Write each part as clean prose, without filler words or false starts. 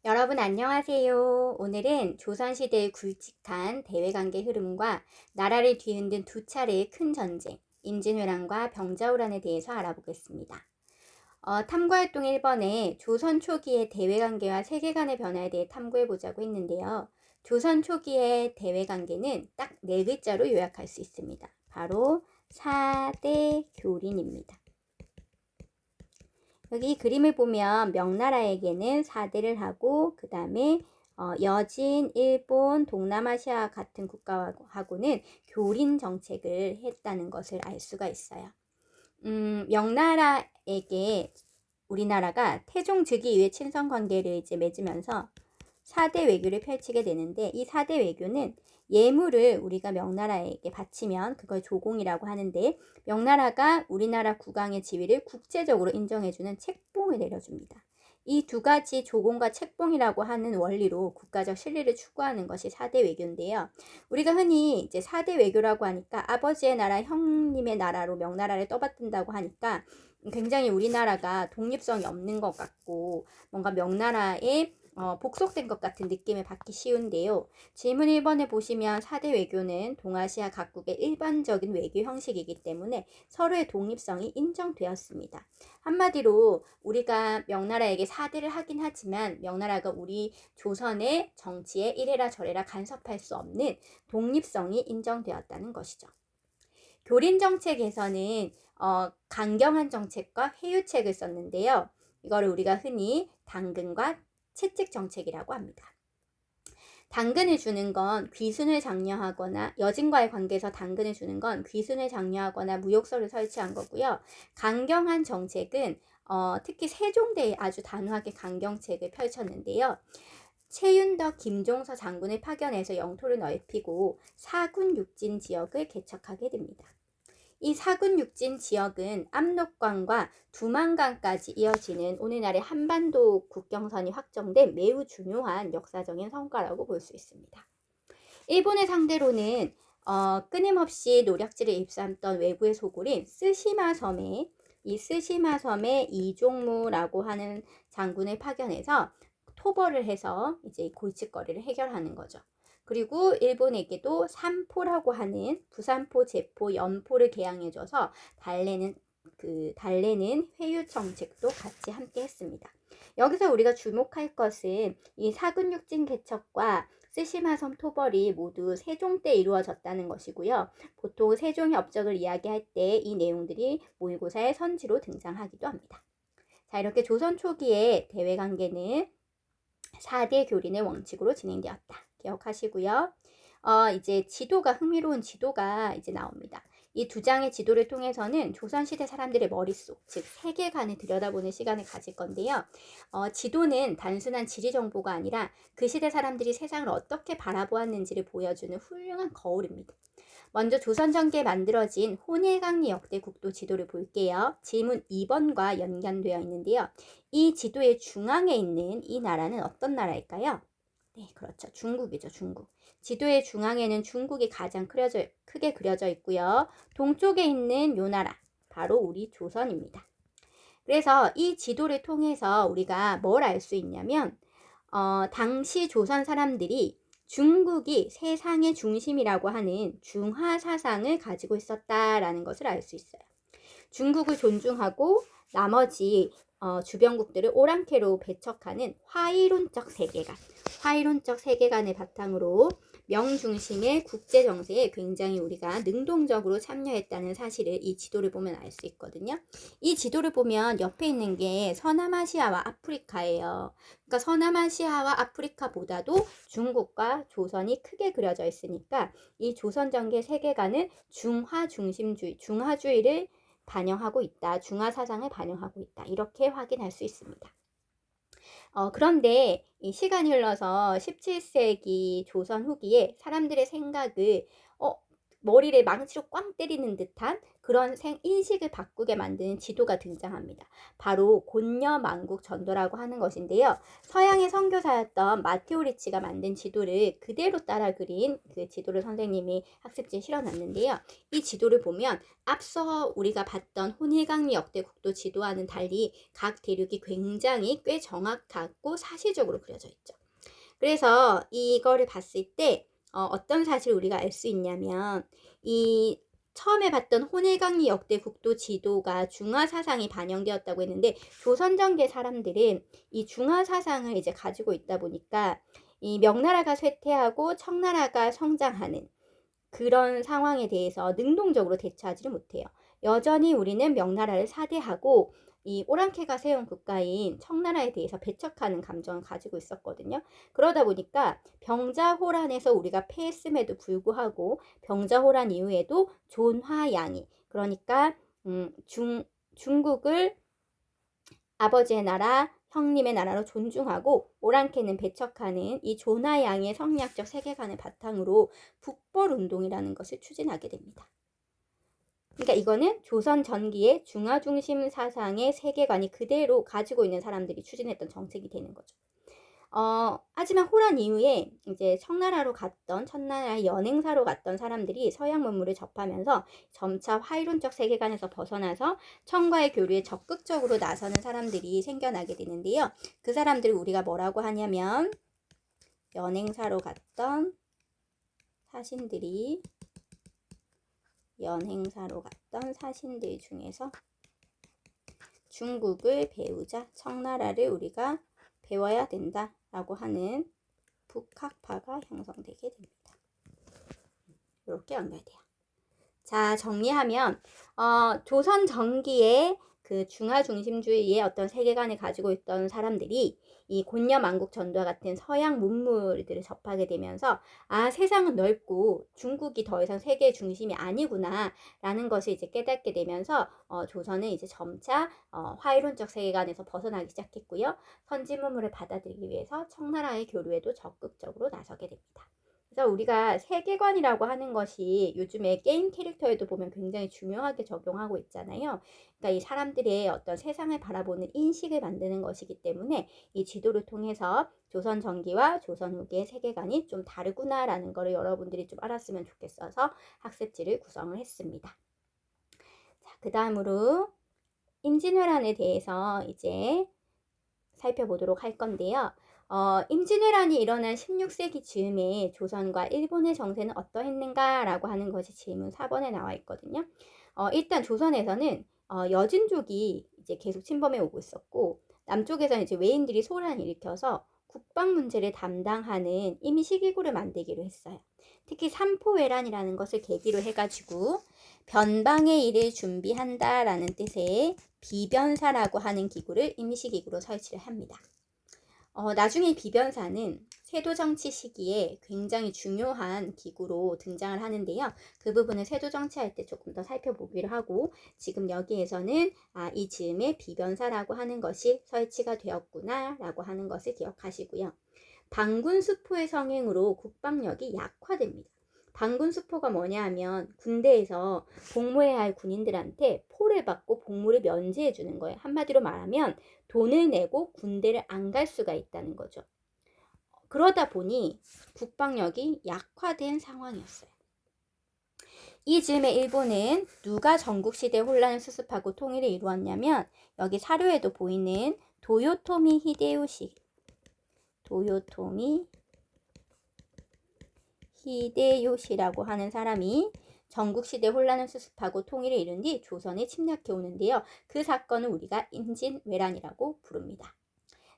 여러분 안녕하세요. 오늘은 조선시대의 굵직한 대외관계 흐름과 나라를 뒤흔든 두 차례의 큰 전쟁, 임진왜란과 병자호란에 대해서 알아보겠습니다. 탐구활동 1번에 조선 초기의 대외관계와 세계관의 변화에 대해 탐구해보자고 했는데요. 조선 초기의 대외관계는 딱 네 글자로 요약할 수 있습니다. 바로 사대교린입니다. 여기 그림을 보면 명나라에게는 사대를 하고 그 다음에 여진, 일본, 동남아시아 같은 국가하고는 교린 정책을 했다는 것을 알 수가 있어요. 명나라에게 우리나라가 태종 즉위 이후에 친선 관계를 이제 맺으면서 4대 외교를 펼치게 되는데, 이 4대 외교는 예물을 우리가 명나라에게 바치면 그걸 조공이라고 하는데, 명나라가 우리나라 국왕의 지위를 국제적으로 인정해주는 책봉을 내려줍니다. 이 두 가지 조공과 책봉이라고 하는 원리로 국가적 신뢰를 추구하는 것이 4대 외교인데요. 우리가 흔히 이제 4대 외교라고 하니까 아버지의 나라, 형님의 나라로 명나라를 떠받든다고 하니까 굉장히 우리나라가 독립성이 없는 것 같고 뭔가 명나라의 복속된 것 같은 느낌을 받기 쉬운데요. 질문 1번에 보시면 4대 외교는 동아시아 각국의 일반적인 외교 형식이기 때문에 서로의 독립성이 인정되었습니다. 한마디로 우리가 명나라에게 4대를 하긴 하지만 명나라가 우리 조선의 정치에 이래라 저래라 간섭할 수 없는 독립성이 인정되었다는 것이죠. 교린 정책에서는 강경한 정책과 회유책을 썼는데요. 이거를 우리가 흔히 당근과 채찍 정책이라고 합니다. 당근을 주는 건 귀순을 장려하거나 여진과의 관계에서 당근을 주는 건 귀순을 장려하거나 무역서를 설치한 거고요. 강경한 정책은 특히 세종대에 아주 단호하게 강경책을 펼쳤는데요. 최윤덕, 김종서 장군을 파견해서 영토를 넓히고 사군 육진 지역을 개척하게 됩니다. 이 사군 육진 지역은 압록강과 두만강까지 이어지는 오늘날의 한반도 국경선이 확정된 매우 중요한 역사적인 성과라고 볼 수 있습니다. 일본을 상대로는 끊임없이 노략질을 입삼던 외구의 소굴인 쓰시마 섬에 이종무라고 하는 장군을 파견해서 토벌을 해서 이제 골칫거리를 해결하는 거죠. 그리고 일본에게도 삼포라고 하는 부산포, 제포, 연포를 개항해줘서 달래는 회유 정책도 같이 함께 했습니다. 여기서 우리가 주목할 것은 이 사근육진 개척과 쓰시마섬 토벌이 모두 세종 때 이루어졌다는 것이고요. 보통 세종의 업적을 이야기할 때 이 내용들이 모의고사의 선지로 등장하기도 합니다. 자, 이렇게 조선 초기의 대외관계는 4대 교린의 원칙으로 진행되었다. 기억하시고요. 이제 흥미로운 지도가 이제 나옵니다. 이 두 장의 지도를 통해서는 조선시대 사람들의 머릿속, 즉 세계관을 들여다보는 시간을 가질 건데요. 지도는 단순한 지리 정보가 아니라 그 시대 사람들이 세상을 어떻게 바라보았는지를 보여주는 훌륭한 거울입니다. 먼저 조선 전기에 만들어진 혼일강리 역대 국도 지도를 볼게요. 질문 2번과 연관되어 있는데요. 이 지도의 중앙에 있는 이 나라는 어떤 나라일까요? 네, 그렇죠. 중국이죠, 중국. 지도의 중앙에는 중국이 가장 크게 그려져 있고요. 동쪽에 있는 요 나라, 바로 우리 조선입니다. 그래서 이 지도를 통해서 우리가 뭘 알 수 있냐면 당시 조선 사람들이 중국이 세상의 중심이라고 하는 중화 사상을 가지고 있었다라는 것을 알 수 있어요. 중국을 존중하고 나머지 주변국들을 오랑캐로 배척하는 화이론적 세계관을 바탕으로 명중심의 국제정세에 굉장히 우리가 능동적으로 참여했다는 사실을 이 지도를 보면 알 수 있거든요. 이 지도를 보면 옆에 있는 게 서남아시아와 아프리카예요. 그러니까 서남아시아와 아프리카보다도 중국과 조선이 크게 그려져 있으니까 이 조선 전개 세계관은 중화 중심주의, 중화주의를 반영하고 있다. 중화 사상을 반영하고 있다. 이렇게 확인할 수 있습니다. 그런데 이 시간이 흘러서 17세기 조선 후기에 사람들의 생각을 머리를 망치로 꽝 때리는 듯한 그런 인식을 바꾸게 만드는 지도가 등장합니다. 바로 곤녀만국 전도라고 하는 것인데요. 서양의 선교사였던 마테오 리치가 만든 지도를 그대로 따라 그린 그 지도를 선생님이 학습지에 실어놨는데요. 이 지도를 보면 앞서 우리가 봤던 혼일강리 역대 국도 지도와는 달리 각 대륙이 굉장히 꽤 정확하고 사실적으로 그려져 있죠. 그래서 이거를 봤을 때 어떤 사실을 우리가 알 수 있냐면, 이 처음에 봤던 혼일강리 역대 국도 지도가 중화 사상이 반영되었다고 했는데, 조선 전개 사람들은 이 중화 사상을 이제 가지고 있다 보니까 이 명나라가 쇠퇴하고 청나라가 성장하는 그런 상황에 대해서 능동적으로 대처하지를 못해요. 여전히 우리는 명나라를 사대하고 이 오랑캐가 세운 국가인 청나라에 대해서 배척하는 감정을 가지고 있었거든요. 그러다 보니까 병자호란에서 우리가 패했음에도 불구하고 병자호란 이후에도 존화양이, 그러니까 중국을 아버지의 나라, 형님의 나라로 존중하고 오랑캐는 배척하는 이 존화양의 성리학적 세계관을 바탕으로 북벌운동이라는 것을 추진하게 됩니다. 그러니까 이거는 조선 전기의 중화중심 사상의 세계관이 그대로 가지고 있는 사람들이 추진했던 정책이 되는 거죠. 하지만 호란 이후에 이제 청나라로 갔던, 청나라의 연행사로 갔던 사람들이 서양 문물을 접하면서 점차 화이론적 세계관에서 벗어나서 청과의 교류에 적극적으로 나서는 사람들이 생겨나게 되는데요. 그 사람들을 우리가 뭐라고 하냐면, 연행사로 갔던 사신들이, 연행사로 갔던 사신들 중에서 중국을 배우자, 청나라를 우리가 배워야 된다라고 하는 북학파가 형성되게 됩니다. 이렇게 연결돼요. 자, 정리하면 조선 전기의 그 중화 중심주의의 어떤 세계관을 가지고 있던 사람들이 이 곤녀만국 전도와 같은 서양 문물들을 접하게 되면서, 아, 세상은 넓고 중국이 더 이상 세계의 중심이 아니구나 라는 것을 이제 깨닫게 되면서 조선은 이제 점차 화이론적 세계관에서 벗어나기 시작했고요. 선진 문물을 받아들이기 위해서 청나라의 교류에도 적극적으로 나서게 됩니다. 그래서 우리가 세계관이라고 하는 것이 요즘에 게임 캐릭터에도 보면 굉장히 중요하게 적용하고 있잖아요. 그러니까 이 사람들의 어떤 세상을 바라보는 인식을 만드는 것이기 때문에 이 지도를 통해서 조선 전기와 조선 후기의 세계관이 좀 다르구나라는 것을 여러분들이 좀 알았으면 좋겠어서 학습지를 구성을 했습니다. 자, 그 다음으로 임진왜란에 대해서 이제 살펴보도록 할 건데요. 임진왜란이 일어난 16세기 즈음에 조선과 일본의 정세는 어떠했는가 라고 하는 것이 질문 4번에 나와 있거든요. 일단 조선에서는 여진족이 이제 계속 침범해 오고 있었고, 남쪽에서는 이제 외인들이 소란을 일으켜서 국방 문제를 담당하는 임시기구를 만들기로 했어요. 특히 삼포회란이라는 것을 계기로 해가지고 변방의 일을 준비한다라는 뜻의 비변사라고 하는 기구를 임시기구로 설치를 합니다. 나중에 비변사는 세도정치 시기에 굉장히 중요한 기구로 등장을 하는데요. 그 부분을 세도정치할 때 조금 더 살펴보기로 하고, 지금 여기에서는 이 즈음에 비변사라고 하는 것이 설치가 되었구나 라고 하는 것을 기억하시고요. 반군수포의 성행으로 국방력이 약화됩니다. 반군수포가 뭐냐 하면 군대에서 복무해야 할 군인들한테 포를 받고 복무를 면제해 주는 거예요. 한마디로 말하면 돈을 내고 군대를 안 갈 수가 있다는 거죠. 그러다 보니 국방력이 약화된 상황이었어요. 이 즈음에 일본은 누가 전국시대 혼란을 수습하고 통일을 이루었냐면, 여기 사료에도 보이는 도요토미 히데요시라고 하는 사람이 전국시대 혼란을 수습하고 통일을 이룬 뒤 조선에 침략해 오는데요. 그 사건을 우리가 임진왜란이라고 부릅니다.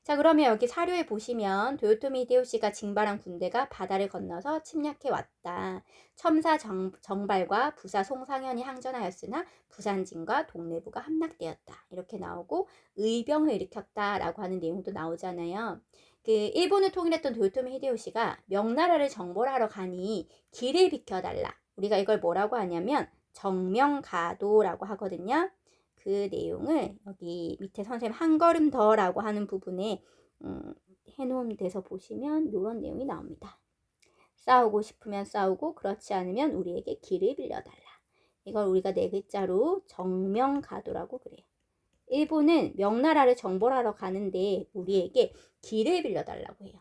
자, 그러면 여기 사료에 보시면 도요토미 히데요시가 징발한 군대가 바다를 건너서 침략해 왔다. 첨사 정발과 부사 송상현이 항전하였으나 부산진과 동래부가 함락되었다. 이렇게 나오고, 의병을 일으켰다라고 하는 내용도 나오잖아요. 그 일본을 통일했던 도요토미 히데요시가 명나라를 정벌 하러 가니 길을 비켜달라. 우리가 이걸 뭐라고 하냐면 정명가도라고 하거든요. 그 내용을 여기 밑에 선생님 한 걸음 더라고 하는 부분에 해놓은 데서 보시면 이런 내용이 나옵니다. 싸우고 싶으면 싸우고 그렇지 않으면 우리에게 길을 빌려달라. 이걸 우리가 네 글자로 정명가도라고 그래요. 일본은 명나라를 정벌하러 가는데 우리에게 길을 빌려달라고 해요.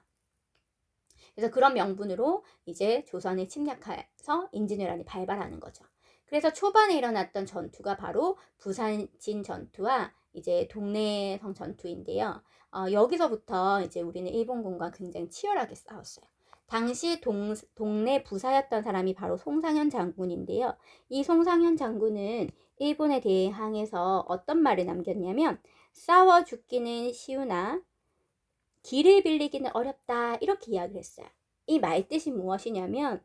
그래서 그런 명분으로 이제 조선을 침략해서 임진왜란이 발발하는 거죠. 그래서 초반에 일어났던 전투가 바로 부산진 전투와 이제 동래성 전투인데요. 여기서부터 이제 우리는 일본군과 굉장히 치열하게 싸웠어요. 당시 동래 부사였던 사람이 바로 송상현 장군인데요. 이 송상현 장군은 일본에 대항해서 어떤 말을 남겼냐면 싸워 죽기는 쉬우나 길을 빌리기는 어렵다 이렇게 이야기를 했어요. 이 말뜻이 무엇이냐면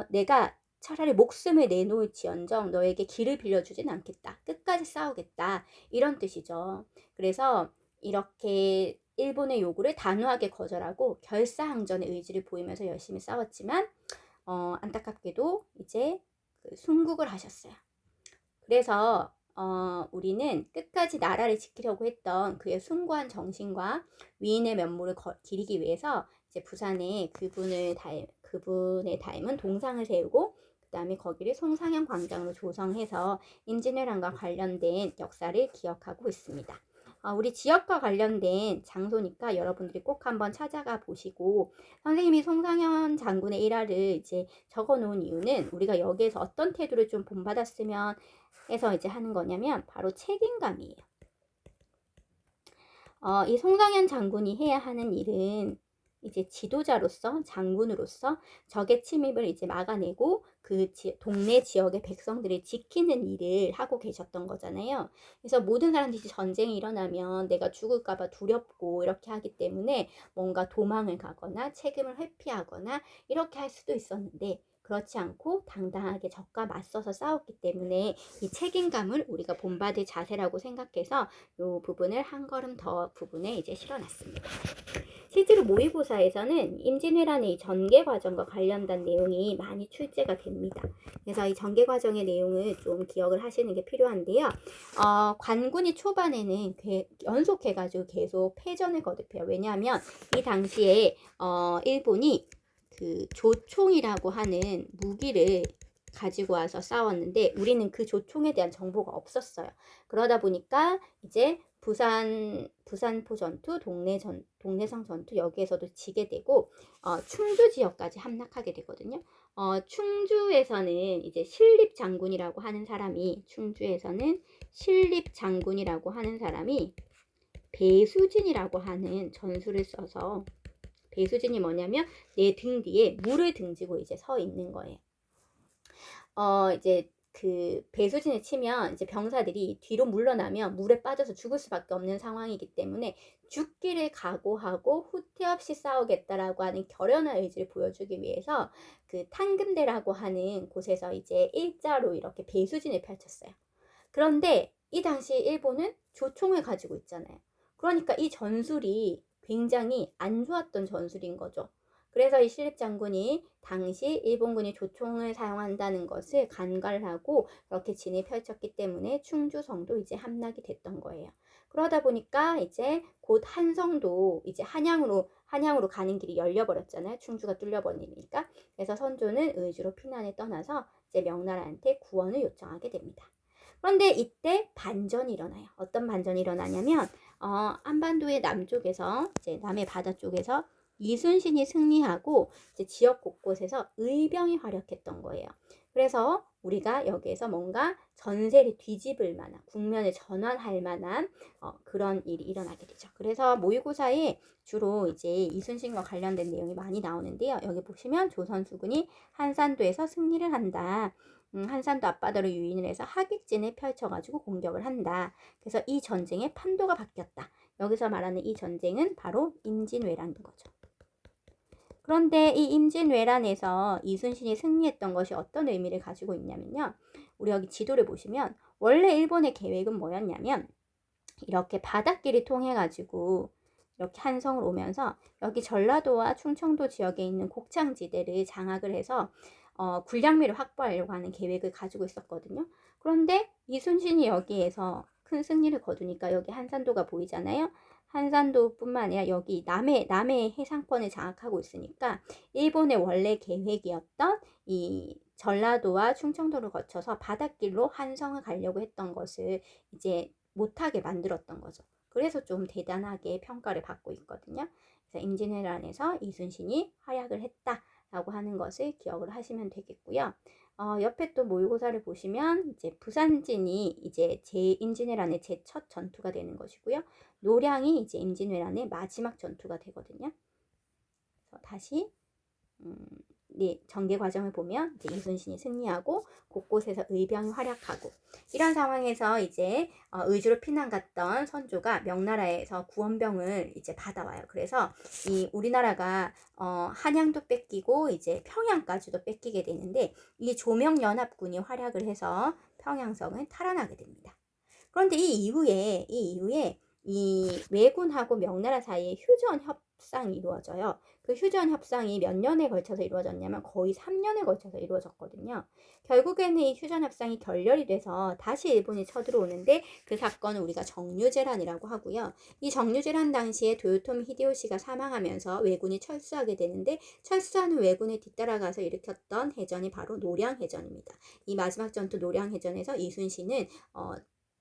내가 차라리 목숨을 내놓을지언정 너에게 길을 빌려주진 않겠다. 끝까지 싸우겠다. 이런 뜻이죠. 그래서 이렇게 일본의 요구를 단호하게 거절하고 결사항전의 의지를 보이면서 열심히 싸웠지만 안타깝게도 이제 순국을 하셨어요. 그래서 우리는 끝까지 나라를 지키려고 했던 그의 숭고한 정신과 위인의 면모를 기리기 위해서 이제 부산에 그분의 닮은 동상을 세우고 그 다음에 거기를 송상현 광장으로 조성해서 임진왜란과 관련된 역사를 기억하고 있습니다. 우리 지역과 관련된 장소니까 여러분들이 꼭 한번 찾아가 보시고 선생님이 송상현 장군의 일화를 이제 적어 놓은 이유는 우리가 여기에서 어떤 태도를 좀 본받았으면 해서 이제 하는 거냐면 바로 책임감이에요. 이 송상현 장군이 해야 하는 일은 이제 지도자로서 장군으로서 적의 침입을 이제 막아내고 그 동네 지역의 백성들을 지키는 일을 하고 계셨던 거잖아요. 그래서 모든 사람들이 전쟁이 일어나면 내가 죽을까봐 두렵고 이렇게 하기 때문에 뭔가 도망을 가거나 책임을 회피하거나 이렇게 할 수도 있었는데 그렇지 않고 당당하게 적과 맞서서 싸웠기 때문에 이 책임감을 우리가 본받을 자세라고 생각해서 이 부분을 한 걸음 더 부분에 이제 실어놨습니다. 실제로 모의고사에서는 임진왜란의 전개 과정과 관련된 내용이 많이 출제가 됩니다. 그래서 이 전개 과정의 내용을 좀 기억을 하시는 게 필요한데요. 관군이 초반에는 연속해가지고 계속 패전을 거듭해요. 왜냐하면 이 당시에 일본이 그 조총이라고 하는 무기를 가지고 와서 싸웠는데 우리는 그 조총에 대한 정보가 없었어요. 그러다 보니까 이제 부산포 전투, 동래성 전투 여기에서도 지게 되고 충주 지역까지 함락하게 되거든요. 충주에서는 이제 신립장군이라고 하는 사람이 배수진이라고 하는 전술을 써서 배수진이 뭐냐면 내 등 뒤에 물을 등지고 이제 서 있는 거예요. 이제 그 배수진을 치면 이제 병사들이 뒤로 물러나면 물에 빠져서 죽을 수밖에 없는 상황이기 때문에 죽기를 각오하고 후퇴 없이 싸우겠다라고 하는 결연한 의지를 보여주기 위해서 그 탄금대라고 하는 곳에서 이제 일자로 이렇게 배수진을 펼쳤어요. 그런데 이 당시 일본은 조총을 가지고 있잖아요. 그러니까 이 전술이 굉장히 안 좋았던 전술인 거죠. 그래서 이 신립 장군이 당시 일본군이 조총을 사용한다는 것을 간과를 하고 그렇게 진을 펼쳤기 때문에 충주성도 이제 함락이 됐던 거예요. 그러다 보니까 이제 곧 한성도 이제 한양으로 가는 길이 열려버렸잖아요. 충주가 뚫려버리니까. 그래서 선조는 의주로 피난을 떠나서 이제 명나라한테 구원을 요청하게 됩니다. 그런데 이때 반전이 일어나요. 어떤 반전이 일어나냐면 한반도의 남쪽에서 이제 남해 바다 쪽에서 이순신이 승리하고 이제 지역 곳곳에서 의병이 활약했던 거예요. 그래서 우리가 여기에서 뭔가 전세를 뒤집을 만한 국면을 전환할 만한 그런 일이 일어나게 되죠. 그래서 모의고사에 주로 이제 이순신과 관련된 내용이 많이 나오는데요. 여기 보시면 조선수군이 한산도에서 승리를 한다. 한산도 앞바다로 유인을 해서 하객진을 펼쳐가지고 공격을 한다. 그래서 이 전쟁의 판도가 바뀌었다. 여기서 말하는 이 전쟁은 바로 임진왜란인 거죠. 그런데 이 임진왜란에서 이순신이 승리했던 것이 어떤 의미를 가지고 있냐면요. 우리 여기 지도를 보시면 원래 일본의 계획은 뭐였냐면 이렇게 바닷길을 통해 가지고 이렇게 한성을 오면서 여기 전라도와 충청도 지역에 있는 곡창지대를 장악을 해서 군량미를 확보하려고 하는 계획을 가지고 있었거든요. 그런데 이순신이 여기에서 큰 승리를 거두니까 여기 한산도가 보이잖아요. 한산도뿐만 아니라 여기 남해 해상권을 장악하고 있으니까 일본의 원래 계획이었던 이 전라도와 충청도를 거쳐서 바닷길로 한성을 가려고 했던 것을 이제 못하게 만들었던 거죠. 그래서 좀 대단하게 평가를 받고 있거든요. 그래서 임진왜란에서 이순신이 활약을 했다라고 하는 것을 기억을 하시면 되겠고요. 옆에 또 모의고사를 보시면 이제 부산진이 이제 임진왜란의 제 첫 전투가 되는 것이고요. 노량이 이제 임진왜란의 마지막 전투가 되거든요. 그래서 다시 네, 전개 과정을 보면 이제 이순신이 승리하고 곳곳에서 의병이 활약하고 이런 상황에서 이제 의주로 피난 갔던 선조가 명나라에서 구원병을 이제 받아와요. 그래서 이 우리나라가 한양도 뺏기고 이제 평양까지도 뺏기게 되는데 이 조명연합군이 활약을 해서 평양성을 탈환하게 됩니다. 그런데 이 이후에 이 왜군하고 명나라 사이에 휴전 협상이 이루어져요. 그 휴전 협상이 몇 년에 걸쳐서 이루어졌냐면 거의 3년에 걸쳐서 이루어졌거든요. 결국에는 이 휴전 협상이 결렬이 돼서 다시 일본이 쳐들어오는데 그 사건을 우리가 정류재란이라고 하고요. 이 정류재란 당시에 도요토미 히데요시가 사망하면서 왜군이 철수하게 되는데 철수하는 왜군에 뒤따라가서 일으켰던 해전이 바로 노량해전입니다. 이 마지막 전투 노량해전에서 이순신은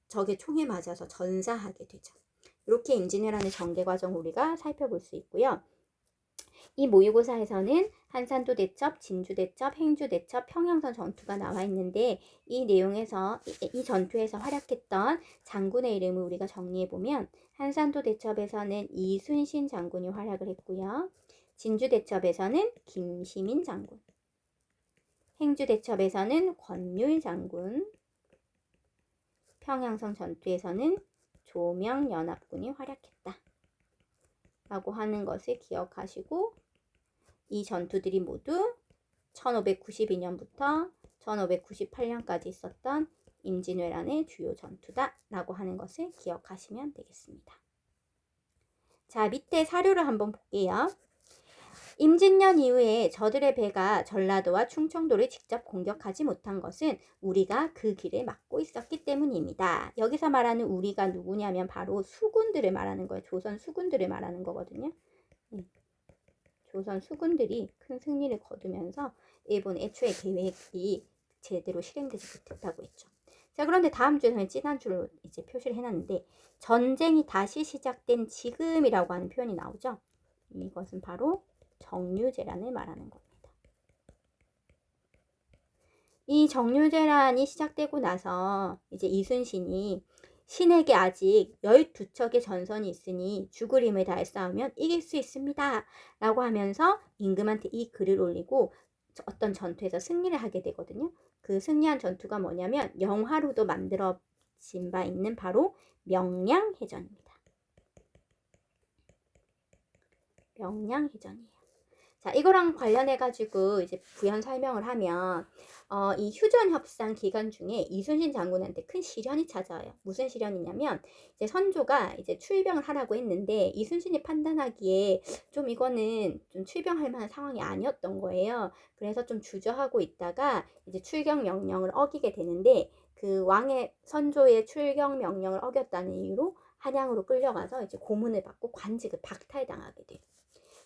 적의 총에 맞아서 전사하게 되죠. 이렇게 임진왜란의 전개 과정 우리가 살펴볼 수 있고요. 이 모의고사에서는 한산도 대첩, 진주 대첩, 행주 대첩, 평양선 전투가 나와 있는데 이 내용에서 이 전투에서 활약했던 장군의 이름을 우리가 정리해 보면 한산도 대첩에서는 이순신 장군이 활약을 했고요. 진주 대첩에서는 김시민 장군, 행주 대첩에서는 권율 장군, 평양성 전투에서는 조명연합군이 활약했다 라고 하는 것을 기억하시고 이 전투들이 모두 1592년부터 1598년까지 있었던 임진왜란의 주요 전투다 라고 하는 것을 기억하시면 되겠습니다. 자, 밑에 사료를 한번 볼게요. 임진년 이후에 저들의 배가 전라도와 충청도를 직접 공격하지 못한 것은 우리가 그 길을 막고 있었기 때문입니다. 여기서 말하는 우리가 누구냐면 바로 수군들을 말하는 거예요. 조선 수군들을 말하는 거거든요. 조선 수군들이 큰 승리를 거두면서 일본 애초에 계획이 제대로 실행되지 못했다고 했죠. 자, 그런데 다음 주에는 진한 줄로 이제 표시를 해놨는데 전쟁이 다시 시작된 지금이라고 하는 표현이 나오죠. 이것은 바로 정류재란을 말하는 겁니다. 이 정류재란이 시작되고 나서 이제 이순신이 신에게 아직 12척의 전선이 있으니 죽을 힘을 다해 싸우면 이길 수 있습니다 라고 하면서 임금한테 이 글을 올리고 어떤 전투에서 승리를 하게 되거든요. 그 승리한 전투가 뭐냐면 영화로도 만들어진 바 있는 바로 명량해전입니다. 명량해전이에요. 자, 이거랑 관련해가지고 이제 부연 설명을 하면, 이 휴전 협상 기간 중에 이순신 장군한테 큰 시련이 찾아와요. 무슨 시련이냐면, 이제 선조가 이제 출병을 하라고 했는데, 이순신이 판단하기에 좀 이거는 좀 출병할 만한 상황이 아니었던 거예요. 그래서 좀 주저하고 있다가 이제 출경 명령을 어기게 되는데, 그 선조의 출경 명령을 어겼다는 이유로 한양으로 끌려가서 이제 고문을 받고 관직을 박탈당하게 돼요.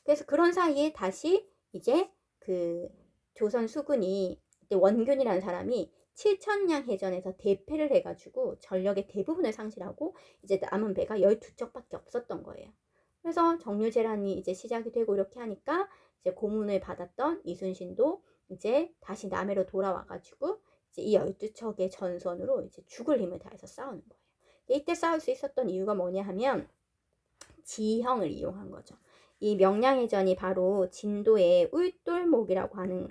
그래서 그런 사이에 다시 이제 그 조선 수군이 원균이라는 사람이 칠천량 해전에서 대패를 해가지고 전력의 대부분을 상실하고 이제 남은 배가 12척밖에 없었던 거예요. 그래서 정류재란이 이제 시작이 되고 이렇게 하니까 이제 고문을 받았던 이순신도 이제 다시 남해로 돌아와가지고 이제 이 12척의 전선으로 이제 죽을 힘을 다해서 싸우는 거예요. 이때 싸울 수 있었던 이유가 뭐냐 하면 지형을 이용한 거죠. 이 명량해전이 바로 진도의 울돌목이라고 하는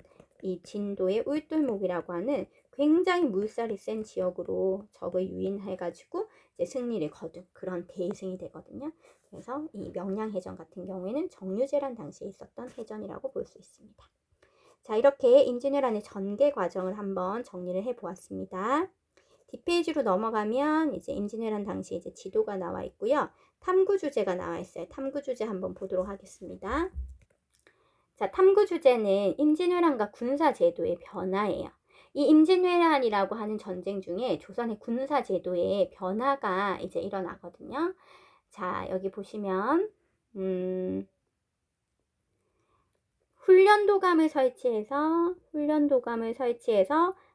굉장히 물살이 센 지역으로 적을 유인해가지고 이제 승리를 거둔 그런 대승이 되거든요. 그래서 이 명량해전 같은 경우에는 정류재란 당시에 있었던 해전이라고 볼 수 있습니다. 자, 이렇게 임진왜란의 전개 과정을 한번 정리를 해보았습니다. 뒷페이지로 넘어가면 이제 임진왜란 당시 이제 지도가 나와 있고요. 탐구 주제가 나와 있어요. 탐구 주제 한번 보도록 하겠습니다. 자, 탐구 주제는 임진왜란과 군사 제도의 변화예요. 이 임진왜란이라고 하는 전쟁 중에 조선의 군사 제도의 변화가 이제 일어나거든요. 자, 여기 보시면 훈련도감을 설치해서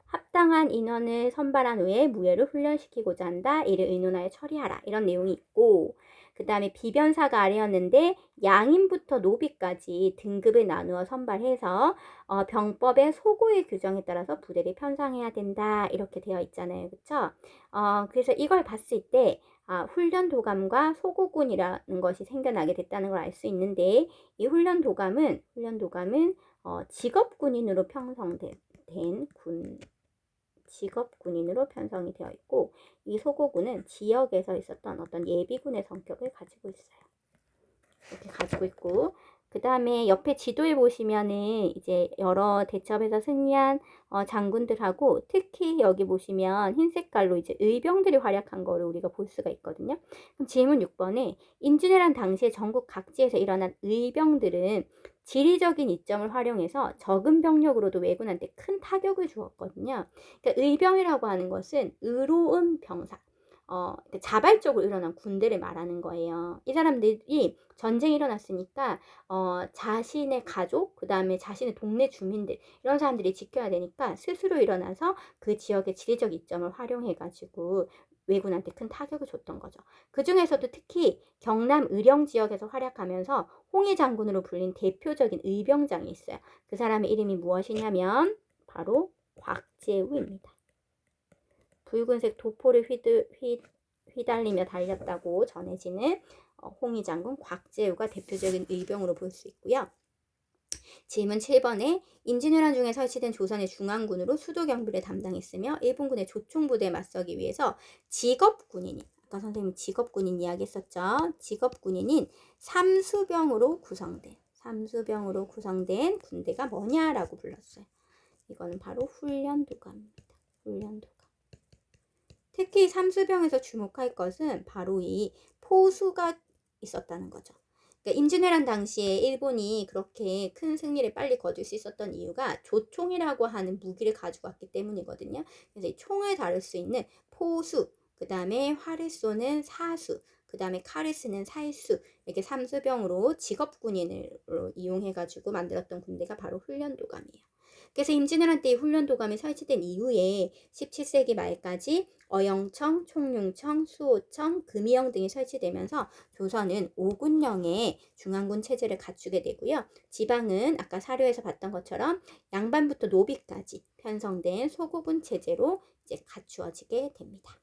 합당한 인원을 선발한 후에 무예를 훈련시키고자 한다. 이를 의논하여 처리하라. 이런 내용이 있고, 그 다음에 비변사가 아래였는데 양인부터 노비까지 등급을 나누어 선발해서 병법의 소고의 규정에 따라서 부대를 편성해야 된다. 이렇게 되어 있잖아요. 그쵸? 그래서 이걸 봤을 때 훈련도감과 소고군이라는 것이 생겨나게 됐다는 걸 알 수 있는데, 이 훈련도감은 직업군인으로 편성된 직업군인으로 편성이 되어 있고, 이 소고군은 지역에서 있었던 어떤 예비군의 성격을 가지고 있어요. 이렇게 가지고 있고, 그 다음에 옆에 지도에 보시면은 이제 여러 대첩에서 승리한 장군들하고, 특히 여기 보시면 흰 색깔로 이제 의병들이 활약한 거를 우리가 볼 수가 있거든요. 그럼 질문 6번에 임진왜란 당시에 전국 각지에서 일어난 의병들은 지리적인 이점을 활용해서 적은 병력으로도 왜군한테 큰 타격을 주었거든요. 그러니까 의병이라고 하는 것은 의로운 병사, 자발적으로 일어난 군대를 말하는 거예요. 이 사람들이 전쟁이 일어났으니까 자신의 가족, 그 다음에 자신의 동네 주민들, 이런 사람들이 지켜야 되니까 스스로 일어나서 그 지역의 지리적 이점을 활용해가지고 왜군한테 큰 타격을 줬던 거죠. 그 중에서도 특히 경남 의령 지역에서 활약하면서 홍위 장군으로 불린 대표적인 의병장이 있어요. 그 사람의 이름이 무엇이냐면 바로 곽재우입니다. 붉은색 도포를 휘달리며 달렸다고 전해지는 홍위 장군 곽재우가 대표적인 의병으로 볼 수 있고요. 질문 7번에 임진왜란 중에 설치된 조선의 중앙군으로 수도 경비를 담당했으며 일본군의 조총부대에 맞서기 위해서 직업군인이, 아까 선생님 직업군인 이야기했었죠. 직업군인인 삼수병으로 구성된 군대가 뭐냐라고 불렀어요. 이거는 바로 훈련도감입니다. 훈련도감. 특히 삼수병에서 주목할 것은 바로 이 포수가 있었다는 거죠. 그러니까 임진왜란 당시에 일본이 그렇게 큰 승리를 빨리 거둘 수 있었던 이유가 조총이라고 하는 무기를 가지고 왔기 때문이거든요. 그래서 이 총을 다룰 수 있는 포수, 그 다음에 활을 쏘는 사수, 그 다음에 칼을 쓰는 살수, 이렇게 삼수병으로 직업군인으로 이용해가지고 만들었던 군대가 바로 훈련도감이에요. 그래서 임진왜란 때 훈련도감이 설치된 이후에 17세기 말까지 어영청, 총융청, 수호청, 금이영 등이 설치되면서 조선은 5군령의 중앙군 체제를 갖추게 되고요. 지방은 아까 사료에서 봤던 것처럼 양반부터 노비까지 편성된 소고군 체제로 이제 갖추어지게 됩니다.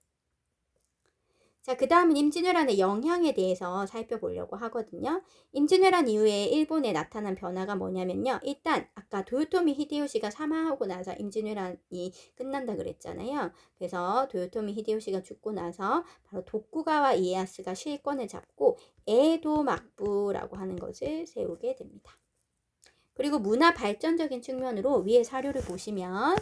자, 그 다음은 임진왜란의 영향에 대해서 살펴보려고 하거든요. 임진왜란 이후에 일본에 나타난 변화가 뭐냐면요. 일단 아까 도요토미 히데요시가 사망하고 나서 임진왜란이 끝난다 그랬잖아요. 그래서 도요토미 히데요시가 죽고 나서 바로 도쿠가와 이에야스가 실권을 잡고 에도 막부라고 하는 것을 세우게 됩니다. 그리고 문화 발전적인 측면으로 위에 사료를 보시면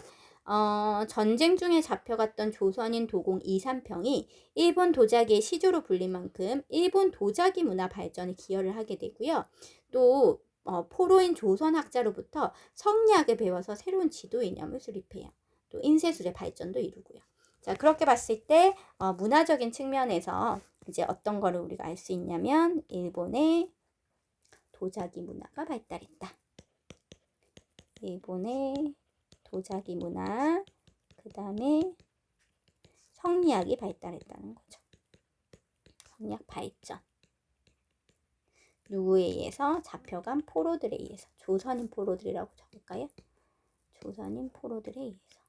전쟁 중에 잡혀갔던 조선인 도공 이삼평이 일본 도자기의 시조로 불린 만큼 일본 도자기 문화 발전에 기여를 하게 되고요. 또 포로인 조선학자로부터 성리학을 배워서 새로운 지도 이념을 수립해요. 또 인쇄술의 발전도 이루고요. 자, 그렇게 봤을 때 문화적인 측면에서 이제 어떤 거를 우리가 알 수 있냐면 일본의 도자기 문화가 발달했다. 일본의 도자기 문화, 그 다음에 성리학이 발달했다는 거죠. 성리학 발전. 누구에 의해서? 잡혀간 포로들에 의해서. 조선인 포로들이라고 적을까요? 조선인 포로들에 의해서.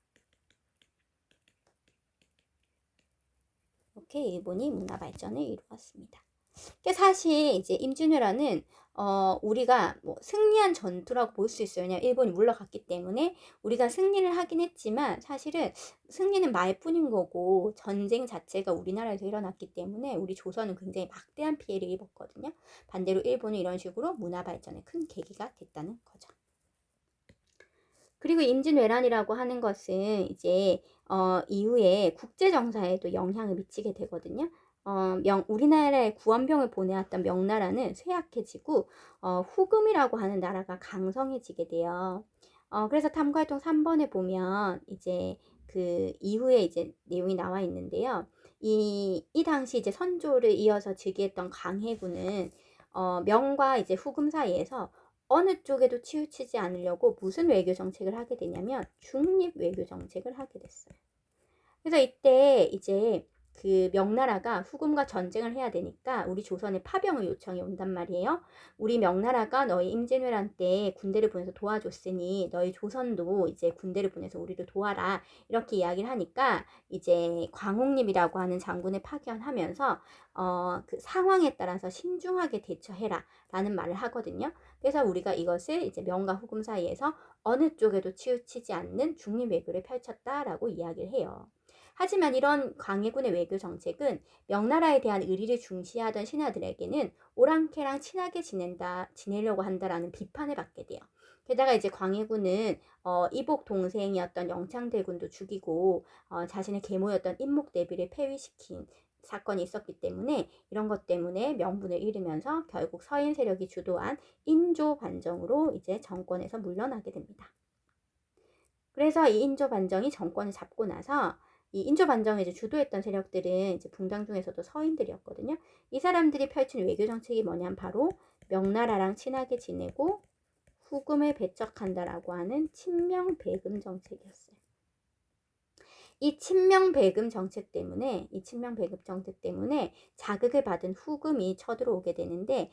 이렇게 일본이 문화 발전을 이루었습니다. 사실 이제 임진왜란은 우리가 뭐 승리한 전투라고 볼 수 있어요. 왜냐면 일본이 물러갔기 때문에 우리가 승리를 하긴 했지만 사실은 승리는 말뿐인 거고 전쟁 자체가 우리나라에서 일어났기 때문에 우리 조선은 굉장히 막대한 피해를 입었거든요. 반대로 일본은 이런 식으로 문화 발전에 큰 계기가 됐다는 거죠. 그리고 임진왜란이라고 하는 것은 이제 이후에 국제정사에도 영향을 미치게 되거든요. 우리나라에 구원병을 보내왔던 명나라는 쇠약해지고 후금이라고 하는 나라가 강성해지게 돼요. 그래서 탐구활동 3번에 보면 이제 그 이후에 이제 내용이 나와 있는데요. 이 당시 이제 선조를 이어서 즉위했던 강해군은 명과 이제 후금 사이에서 어느 쪽에도 치우치지 않으려고 무슨 외교 정책을 하게 되냐면 중립 외교 정책을 하게 됐어요. 그래서 이때 이제 그 명나라가 후금과 전쟁을 해야 되니까 우리 조선에 파병을 요청이 온단 말이에요. 우리 명나라가 너희 임진왜란 때 군대를 보내서 도와줬으니 너희 조선도 이제 군대를 보내서 우리를 도와라, 이렇게 이야기를 하니까 이제 광옥립이라고 하는 장군을 파견하면서 그 상황에 따라서 신중하게 대처해라 라는 말을 하거든요. 그래서 우리가 이것을 이제 명과 후금 사이에서 어느 쪽에도 치우치지 않는 중립 외교를 펼쳤다라고 이야기를 해요. 하지만 이런 광해군의 외교 정책은 명나라에 대한 의리를 중시하던 신하들에게는 오랑캐랑 친하게 지내려고 한다라는 비판을 받게 돼요. 게다가 이제 광해군은 이복 동생이었던 영창대군도 죽이고 자신의 계모였던 인목대비를 폐위시킨 사건이 있었기 때문에 이런 것 때문에 명분을 잃으면서 결국 서인 세력이 주도한 인조 반정으로 이제 정권에서 물러나게 됩니다. 그래서 이 인조 반정이 정권을 잡고 나서 이 인조 반정을 이제 주도했던 세력들은 이제 분당 중에서도 서인들이었거든요. 이 사람들이 펼친 외교 정책이 뭐냐면 바로 명나라랑 친하게 지내고 후금을 배척한다라고 하는 친명 배금 정책이었어요. 이 친명 배금 정책 때문에 자극을 받은 후금이 쳐들어오게 되는데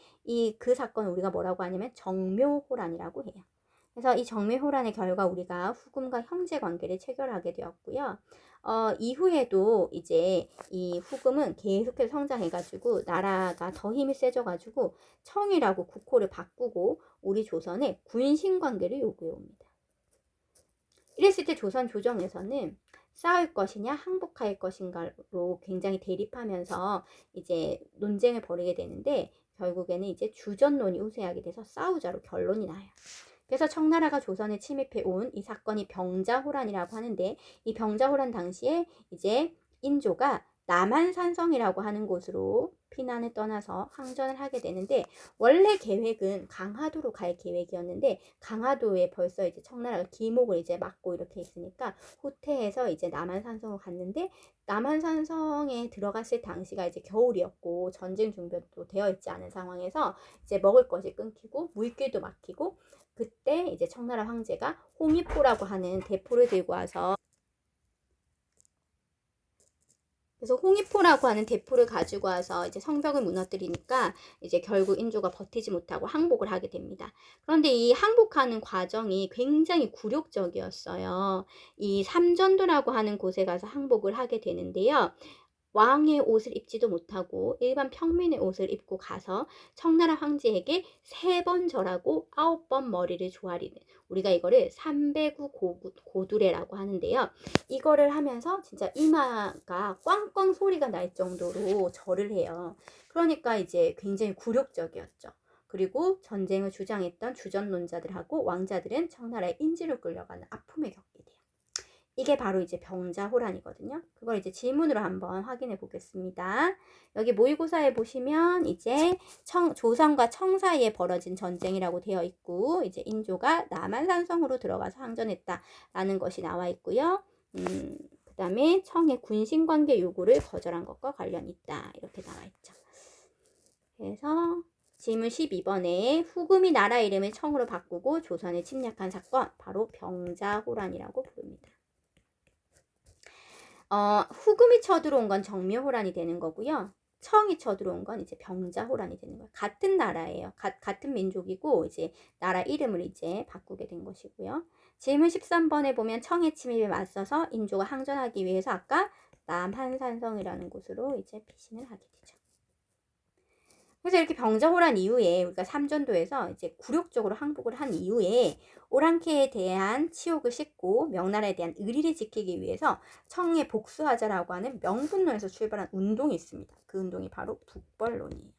그 사건을 우리가 뭐라고 하냐면 정묘호란이라고 해요. 그래서 이 정묘호란의 결과 우리가 후금과 형제 관계를 체결하게 되었고요. 이후에도 이제 이 후금은 계속해서 성장해가지고 나라가 더 힘이 세져가지고 청이라고 국호를 바꾸고 우리 조선에 군신 관계를 요구해 옵니다. 이랬을 때 조선 조정에서는 싸울 것이냐 항복할 것인가로 굉장히 대립하면서 이제 논쟁을 벌이게 되는데 결국에는 이제 주전론이 우세하게 돼서 싸우자로 결론이 나요. 그래서 청나라가 조선에 침입해 온 이 사건이 병자호란이라고 하는데 이 병자호란 당시에 이제 인조가 남한산성이라고 하는 곳으로 피난을 떠나서 항전을 하게 되는데 원래 계획은 강화도로 갈 계획이었는데 강화도에 벌써 이제 청나라가 기목을 이제 막고 이렇게 있으니까 후퇴해서 이제 남한산성으로 갔는데 남한산성에 들어갔을 당시가 이제 겨울이었고 전쟁 준비도 되어 있지 않은 상황에서 이제 먹을 것이 끊기고 물길도 막히고 그때 이제 청나라 황제가 홍의포라고 하는 대포를 들고 와서 그래서 홍의포라고 하는 대포를 가지고 와서 이제 성벽을 무너뜨리니까 이제 결국 인조가 버티지 못하고 항복을 하게 됩니다. 그런데 이 항복하는 과정이 굉장히 굴욕적이었어요. 이 삼전도라고 하는 곳에 가서 항복을 하게 되는데요. 왕의 옷을 입지도 못하고 일반 평민의 옷을 입고 가서 청나라 황제에게 3번 절하고 9번 머리를 조아리는, 우리가 이거를 삼배구 고두레라고 하는데요. 이거를 하면서 진짜 이마가 꽝꽝 소리가 날 정도로 절을 해요. 그러니까 이제 굉장히 굴욕적이었죠. 그리고 전쟁을 주장했던 주전론자들하고 왕자들은 청나라의 인지로 끌려가는 아픔을 겪게 돼요. 이게 바로 이제 병자호란이거든요. 그걸 이제 질문으로 한번 확인해 보겠습니다. 여기 모의고사에 보시면 이제 조선과 청 사이에 벌어진 전쟁이라고 되어 있고 이제 인조가 남한산성으로 들어가서 항전했다라는 것이 나와 있고요. 그 다음에 청의 군신관계 요구를 거절한 것과 관련이 있다, 이렇게 나와 있죠. 그래서 질문 12번에 후금이 나라 이름을 청으로 바꾸고 조선을 침략한 사건, 바로 병자호란이라고 부릅니다. 후금이 쳐들어온 건 정묘호란이 되는 거고요. 청이 쳐들어온 건 이제 병자호란이 되는 거예요. 같은 나라예요. 같은 민족이고 이제 나라 이름을 이제 바꾸게 된 것이고요. 질문 13번에 보면 청의 침입에 맞서서 인조가 항전하기 위해서 아까 남한산성이라는 곳으로 이제 피신을 하게 되죠. 그래서 이렇게 병자호란 이후에 우리가 삼전도에서 이제 굴욕적으로 항복을 한 이후에 오랑캐에 대한 치욕을 씻고 명나라에 대한 의리를 지키기 위해서 청에 복수하자라고 하는 명분론에서 출발한 운동이 있습니다. 그 운동이 바로 북벌론이에요.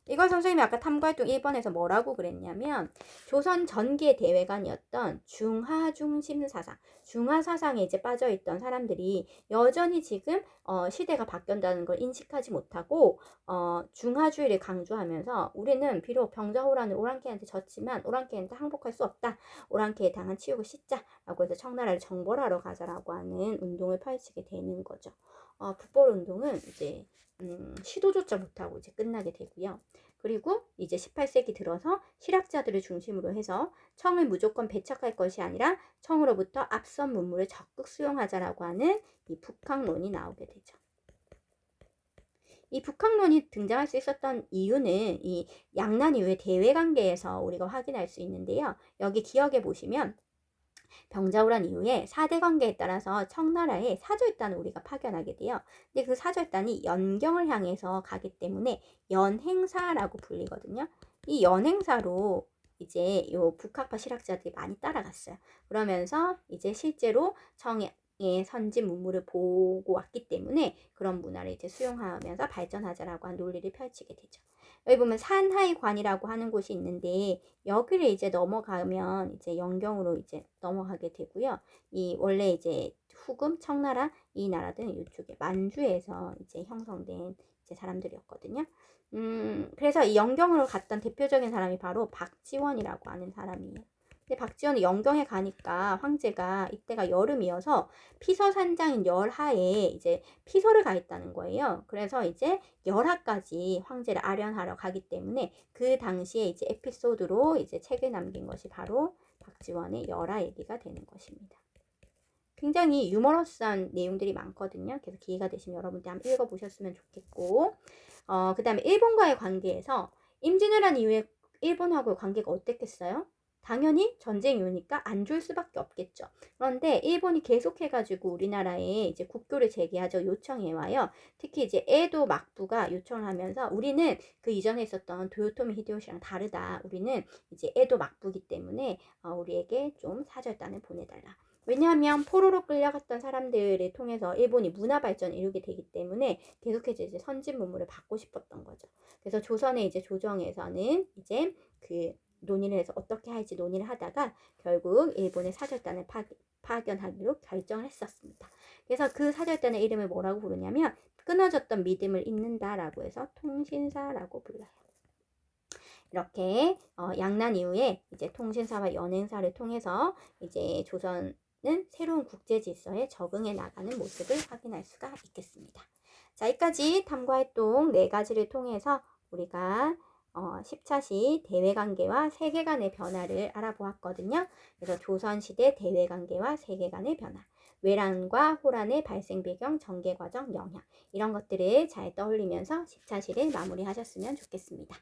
이걸 선생님이 아까 탐구활동 1번에서 뭐라고 그랬냐면 조선 전기의 대외관이었던 중하중심 사상, 중하 사상에 이제 빠져있던 사람들이 여전히 지금 시대가 바뀐다는 걸 인식하지 못하고 중하주의를 강조하면서 우리는 비록 병자호란을 오랑캐한테 졌지만 오랑캐한테 항복할 수 없다, 오랑캐에 당한 치욕을 씻자라고 해서 청나라를 정벌하러 가자라고 하는 운동을 펼치게 되는 거죠. 북벌 운동은 이제 시도조차 못하고 이제 끝나게 되고요. 그리고 이제 18세기 들어서 실학자들을 중심으로 해서 청을 무조건 배척할 것이 아니라 청으로부터 앞선 문물을 적극 수용하자라고 하는 이 북학론이 나오게 되죠. 이 북학론이 등장할 수 있었던 이유는 이 양난 이후의 대외 관계에서 우리가 확인할 수 있는데요. 여기 기억해 보시면 병자호란 이후에 4대 관계에 따라서 청나라에 사절단을 우리가 파견하게 돼요. 근데 그 사절단이 연경을 향해서 가기 때문에 연행사라고 불리거든요. 이 연행사로 이제 요 북학파 실학자들이 많이 따라갔어요. 그러면서 이제 실제로 청의 선진 문물을 보고 왔기 때문에 그런 문화를 이제 수용하면서 발전하자라고 한 논리를 펼치게 되죠. 여기 보면 산하이관이라고 하는 곳이 있는데 여기를 이제 넘어가면 이제 연경으로 이제 넘어가게 되고요. 이 원래 이제 후금, 청나라 이 나라들은 이쪽에 만주에서 이제 형성된 이제 사람들이었거든요. 그래서 이 연경으로 갔던 대표적인 사람이 바로 박지원이라고 하는 사람이에요. 근데 박지원이 연경에 가니까 황제가 이때가 여름이어서 피서산장인 열하에 이제 피서를 가 있다는 거예요. 그래서 이제 열하까지 황제를 아련하러 가기 때문에 그 당시에 이제 에피소드로 이제 책을 남긴 것이 바로 박지원의 열하 얘기가 되는 것입니다. 굉장히 유머러스한 내용들이 많거든요. 그래서 기회가 되시면 여러분들 한번 읽어보셨으면 좋겠고, 그 다음에 일본과의 관계에서 임진왜란 이후에 일본하고의 관계가 어땠겠어요? 당연히 전쟁 이후니까 안 좋을 수밖에 없겠죠. 그런데 일본이 계속해가지고 우리나라에 이제 국교를 재개하죠. 요청해와요. 특히 이제 에도 막부가 요청을 하면서 우리는 그 이전에 있었던 도요토미 히데요시랑 다르다. 우리는 이제 에도 막부기 때문에 우리에게 좀 사절단을 보내달라. 왜냐하면 포로로 끌려갔던 사람들을 통해서 일본이 문화 발전을 이루게 되기 때문에 계속해서 이제 선진 문물을 받고 싶었던 거죠. 그래서 조선의 이제 조정에서는 이제 그 논의를 해서 어떻게 할지 논의를 하다가 결국 일본의 사절단을 파견하기로 결정을 했었습니다. 그래서 그 사절단의 이름을 뭐라고 부르냐면 끊어졌던 믿음을 잇는다라고 해서 통신사라고 불러요. 이렇게 양난 이후에 이제 통신사와 연행사를 통해서 이제 조선은 새로운 국제 질서에 적응해 나가는 모습을 확인할 수가 있겠습니다. 자, 여기까지 탐구활동 4가지를 통해서 우리가 10차시 대외관계와 세계관의 변화를 알아보았거든요. 그래서 조선시대 대외관계와 세계관의 변화, 외란과 호란의 발생 배경, 전개 과정, 영향 이런 것들을 잘 떠올리면서 10차시를 마무리하셨으면 좋겠습니다.